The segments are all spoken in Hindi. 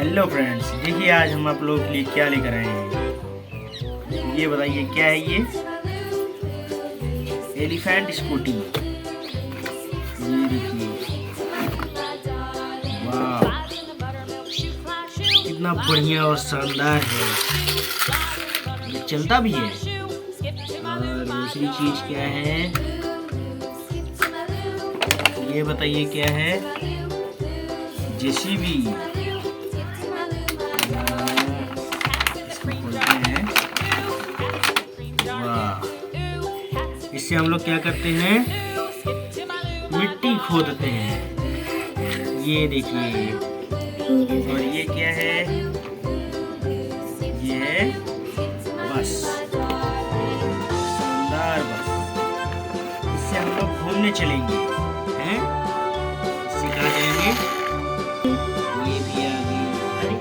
हेलो फ्रेंड्स, देखिए आज हम आप लोगों के लिए क्या लेकर आए हैं। ये बताइए क्या है ये? Elephant scooty. ये देखिए, वाह कितना बढ़िया और शानदार है। ये चलता भी है। और दूसरी चीज क्या है ये बताइए क्या है? जेसीबी। इससे हम लोग क्या करते हैं? मिट्टी खोदते हैं। ये देखिए, और ये क्या है? ये है बस, शानदार बस। इससे हम लोग घूमने चलेंगे हैं? इससे कहाँ जाएंगे? ये भी आ गई।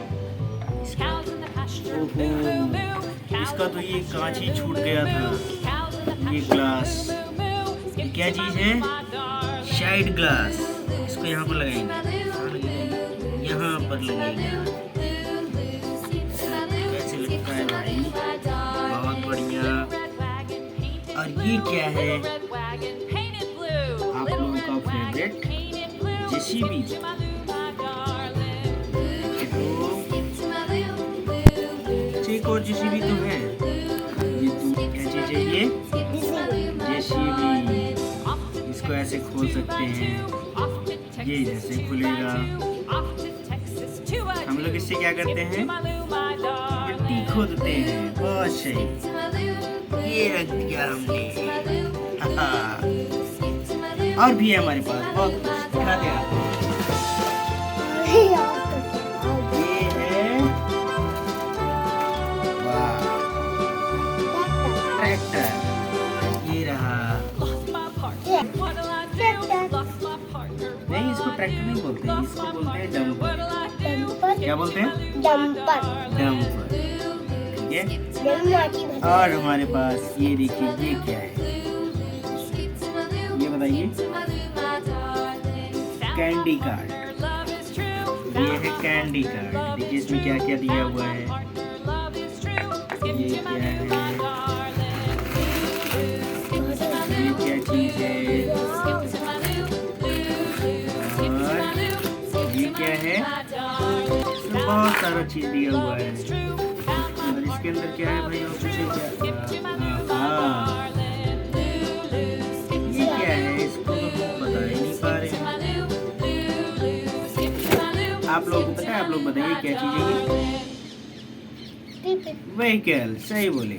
इसका तो ये कांच ही छूट गया था। ये ग्लास, ये क्या चीज है? Side glass. इसको यहाँ पर लगाएंगे, यहाँ पर लगाएंगे। कैसे लगता है भाई? बहुत बढ़िया। और ये क्या है? आप लोगों का फेवरेट जेसीबी। एक और जेसीबी तो है। ये तो क्या चीज है? ये जेसीबी। इसको ऐसे खोल सकते हैं, ये जैसे खुलेगा। हम लोग इससे क्या करते हैं? मिट्टी खोदते हैं। बहुत सही, ये रख दिया हमने। और भी है हमारे पास बहुत कुछ। दिखाते हैं आपको। ये है ट्रैक्टर। ये रहा। नहीं, इसको ट्रैक्टर नहीं बोलते, इसको बोलते हैं डंपर। क्या बोलते हैं? डंपर। ठीक है। और हमारे पास ये देखिए, ये क्या है? ये बताइए। Candy card. ये है कैंडी कार्ड। देखिए इसमें क्या क्या दिया हुआ है। ये क्या है? ये क्या चीज है? और ये क्या है? इसमें बहुत सारा चीज दिया हुआ है। और इसके अंदर क्या है भाई? और कुछ हाँ, ये क्या है? इसको तो हम बता ही नहीं पा रहे हैं। आप लोगों को पता है? आप लोग बताइए क्या चीज है ये? व्हीकल। सही बोले।